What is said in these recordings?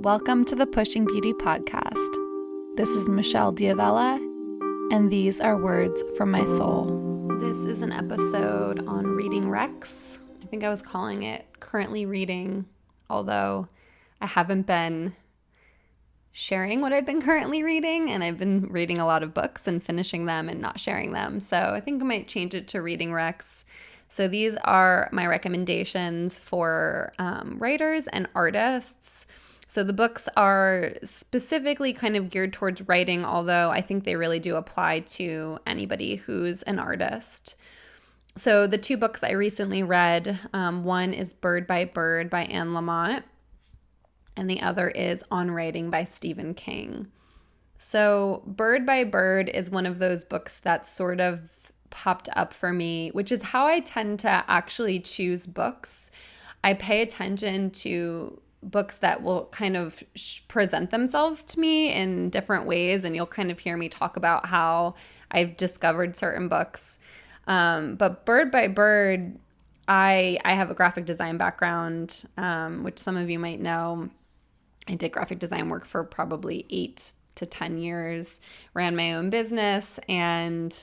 Welcome to the Pushing Beauty podcast. This is Michelle Diavella, and these are words from my soul. This is an episode on reading Rex. I think I was calling it currently reading, although I haven't been sharing what I've been currently reading, and I've been reading a lot of books and finishing them and not sharing them. So I think I might change it to reading Rex. So these are my recommendations for writers and artists. So the books are specifically kind of geared towards writing, although I think they really do apply to anybody who's an artist. So the two books I recently read, one is Bird by Bird by Lamott, and the other is On Writing by Stephen King. So Bird by Bird is one of those books that sort of popped up for me, which is how I tend to actually choose books. I pay attention to books that will kind of present themselves to me in different ways, and you'll kind of hear me talk about how I've discovered certain books. But Bird by Bird, I have a graphic design background, which some of you might know. I did graphic design work for probably 8 to 10 years, ran my own business, and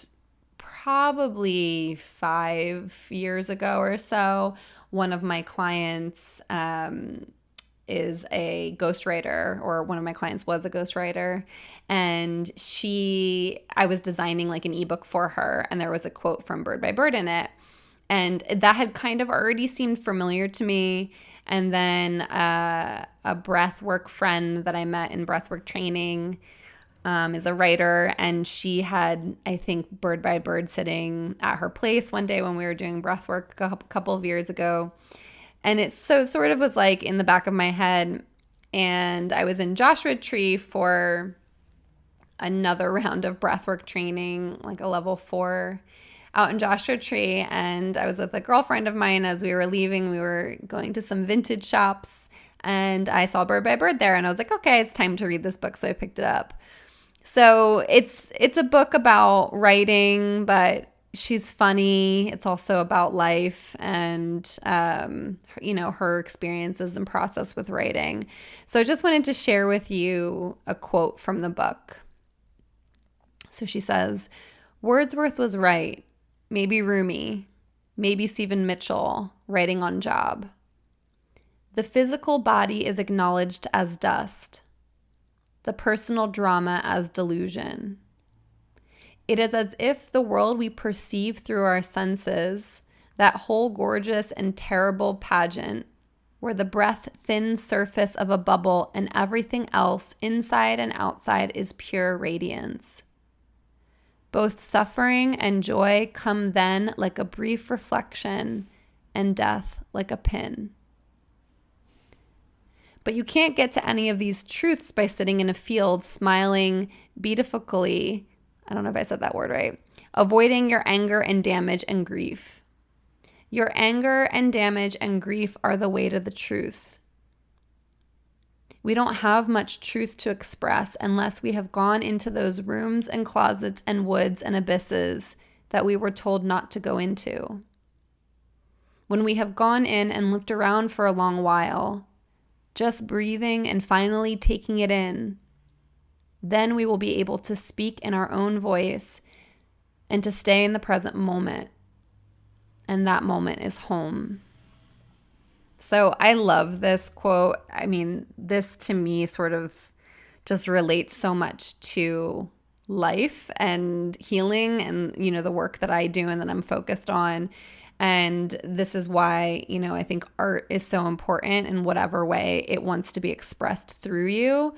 probably 5 years ago or so, one of my clients is a ghostwriter, or one of my clients was a ghostwriter, and I was designing like an ebook for her, and there was a quote from Bird by Bird in it, and that had kind of already seemed familiar to me. And then a breathwork friend that I met in breathwork training is a writer, and she had, I think, Bird by Bird sitting at her place one day when we were doing breathwork a couple of years ago. And it sort of was like in the back of my head. And I was in Joshua Tree for another round of breathwork training, like a level 4 out in Joshua Tree. And I was with a girlfriend of mine. As we were leaving, we were going to some vintage shops, and I saw Bird by Bird there, and I was like, okay, it's time to read this book. So I picked it up. So it's a book about writing, but she's funny. It's also about life and, her experiences and process with writing. So I just wanted to share with you a quote from the book. So she says, "Wordsworth was right. Maybe Rumi, maybe Stephen Mitchell, writing on job. The physical body is acknowledged as dust, the personal drama as delusion. It is as if the world we perceive through our senses, that whole gorgeous and terrible pageant, where the breath-thin surface of a bubble and everything else, inside and outside, is pure radiance. Both suffering and joy come then like a brief reflection, and death like a pin. But you can't get to any of these truths by sitting in a field smiling beatifically," I don't know if I said that word right, "avoiding your anger and damage and grief. Your anger and damage and grief are the way to the truth. We don't have much truth to express unless we have gone into those rooms and closets and woods and abysses that we were told not to go into. When we have gone in and looked around for a long while, just breathing and finally taking it in, then we will be able to speak in our own voice and to stay in the present moment. And that moment is home." So I love this quote. I mean, this to me sort of just relates so much to life and healing and, the work that I do and that I'm focused on. And this is why, I think art is so important in whatever way it wants to be expressed through you.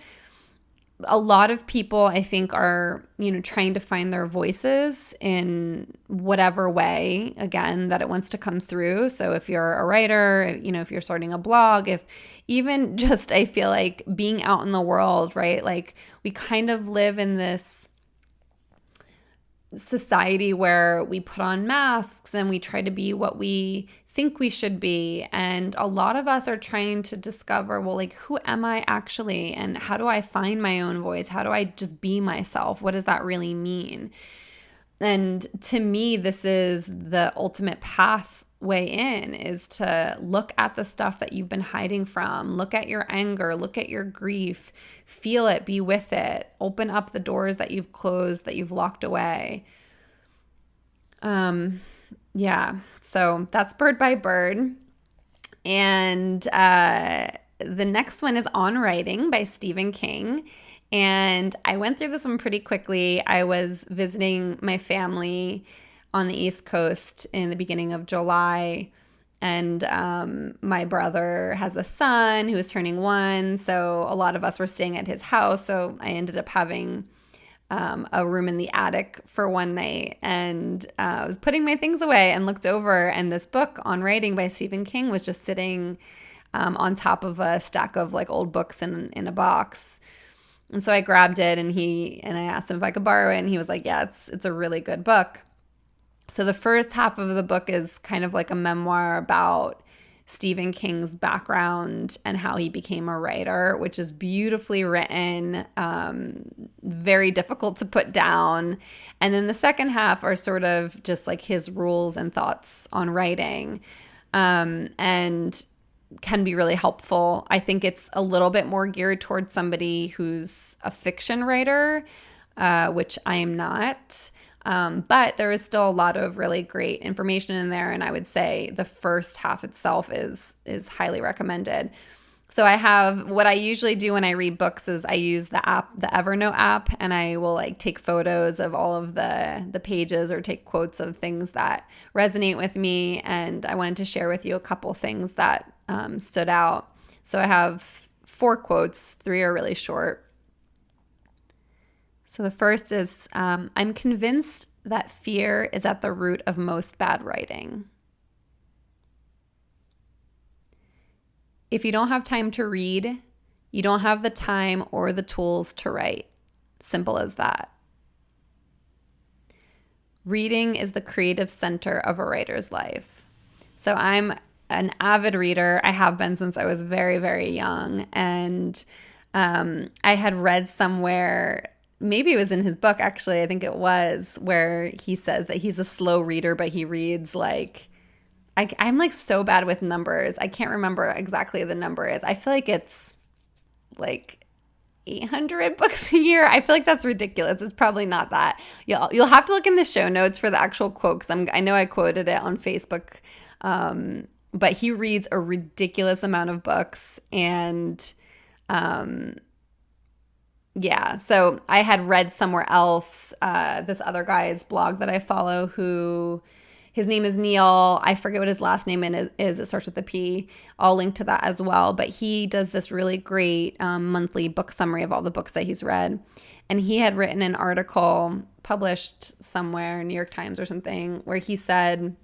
A lot of people, I think, are, trying to find their voices in whatever way, again, that it wants to come through. So if you're a writer, if you're starting a blog, if even just, I feel like being out in the world, right? Like we kind of live in this society where we put on masks and we try to be what we think we should be. And a lot of us are trying to discover, well, like, who am I actually? And how do I find my own voice? How do I just be myself? What does that really mean? And to me, this is the ultimate path way in is to look at the stuff that you've been hiding from. Look at your anger, look at your grief, feel it, be with it. Open up the doors that you've closed, that you've locked away. Yeah, so that's Bird by Bird. And the next one is On Writing by Stephen King. And I went through this one pretty quickly. I was visiting my family on the East Coast in the beginning of July. And my brother has a son who is turning 1. So a lot of us were staying at his house. So I ended up having a room in the attic for one night. And I was putting my things away and looked over. And this book, On Writing by Stephen King, was just sitting on top of a stack of like old books in a box. And so I grabbed it and I asked him if I could borrow it. And he was like, yeah, it's a really good book. So the first half of the book is kind of like a memoir about Stephen King's background and how he became a writer, which is beautifully written, very difficult to put down. And then the second half are sort of just like his rules and thoughts on writing, and can be really helpful. I think it's a little bit more geared towards somebody who's a fiction writer, which I am not. But there is still a lot of really great information in there, and I would say the first half itself is highly recommended. So I have, what I usually do when I read books is I use the Evernote app, and I will like take photos of all of the pages or take quotes of things that resonate with me. And I wanted to share with you a couple things that stood out. So I have 4 quotes, 3 are really short. So the first is, I'm convinced that fear is at the root of most bad writing. If you don't have time to read, you don't have the time or the tools to write. Simple as that. Reading is the creative center of a writer's life. So I'm an avid reader. I have been since I was very, very young. And I had read somewhere, maybe it was in his book, actually, I think it was, where he says that he's a slow reader, but he reads like, I'm like so bad with numbers. I can't remember exactly the number is. I feel like it's like 800 books a year. I feel like that's ridiculous. It's probably not that. You'll have to look in the show notes for the actual quote, because I know I quoted it on Facebook. But he reads a ridiculous amount of books. And yeah, so I had read somewhere else, this other guy's blog that I follow, who his name is Neil. I forget what his last name is. It starts with a P. I'll link to that as well. But he does this really great monthly book summary of all the books that he's read. And he had written an article published somewhere, New York Times or something, where he said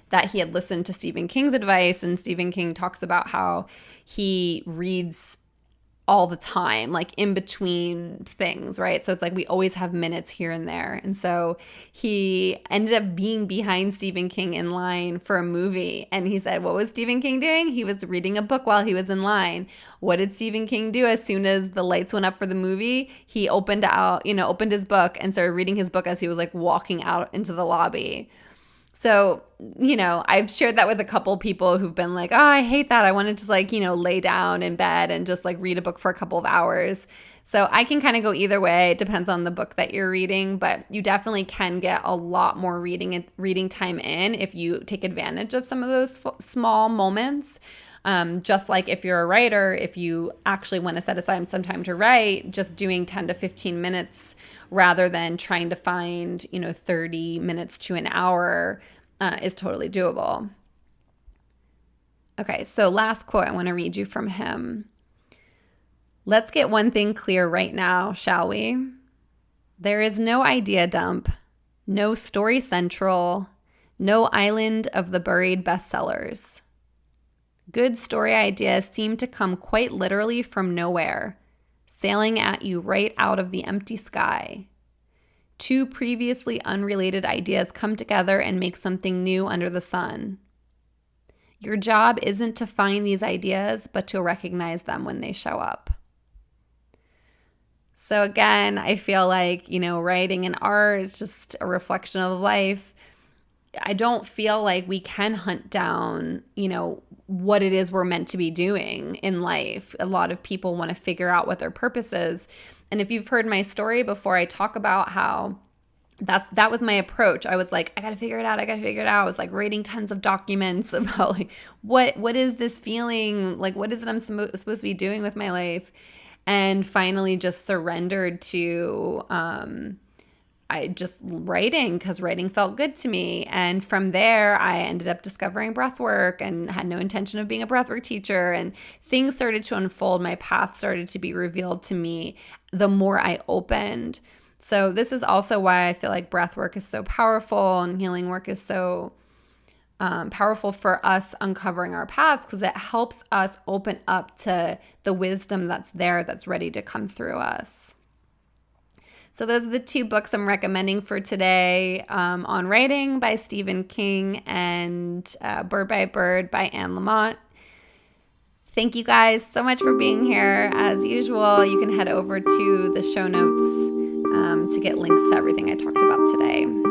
that he had listened to Stephen King's advice. And Stephen King talks about how he reads all the time, like in between things, right? So it's like we always have minutes here and there. And so he ended up being behind Stephen King in line for a movie. And he said, what was Stephen King doing? He was reading a book while he was in line. What did Stephen King do? As soon as the lights went up for the movie, he opened his book and started reading his book as he was like walking out into the lobby. So, I've shared that with a couple people who've been like, oh, I hate that. I wanted to lay down in bed and just read a book for a couple of hours. So I can kind of go either way. It depends on the book that you're reading, but you definitely can get a lot more reading time in if you take advantage of some of those small moments. Just like if you're a writer, if you actually want to set aside some time to write, just doing 10 to 15 minutes rather than trying to find, 30 minutes to an hour is totally doable. Okay, so last quote I want to read you from him. Let's get one thing clear right now, shall we? There is no idea dump, no story central, no island of the buried bestsellers. Good story ideas seem to come quite literally from nowhere, sailing at you right out of the empty sky. 2 previously unrelated ideas come together and make something new under the sun. Your job isn't to find these ideas, but to recognize them when they show up. So again, I feel like, writing and art is just a reflection of life. I don't feel like we can hunt down, what it is we're meant to be doing in life. A lot of people want to figure out what their purpose is. And if you've heard my story before, I talk about how that was my approach. I was like, I got to figure it out. I was like writing tons of documents about like, what is this feeling? Like, what is it I'm supposed to be doing with my life? And finally just surrendered to, I just writing, because writing felt good to me. And from there, I ended up discovering breathwork and had no intention of being a breathwork teacher. And things started to unfold. My path started to be revealed to me the more I opened. So this is also why I feel like breathwork is so powerful and healing work is so powerful for us uncovering our paths, because it helps us open up to the wisdom that's there, that's ready to come through us. So those are the 2 books I'm recommending for today, On Writing by Stephen King and Bird by Bird by Lamott. Thank you guys so much for being here. As usual, you can head over to the show notes to get links to everything I talked about today.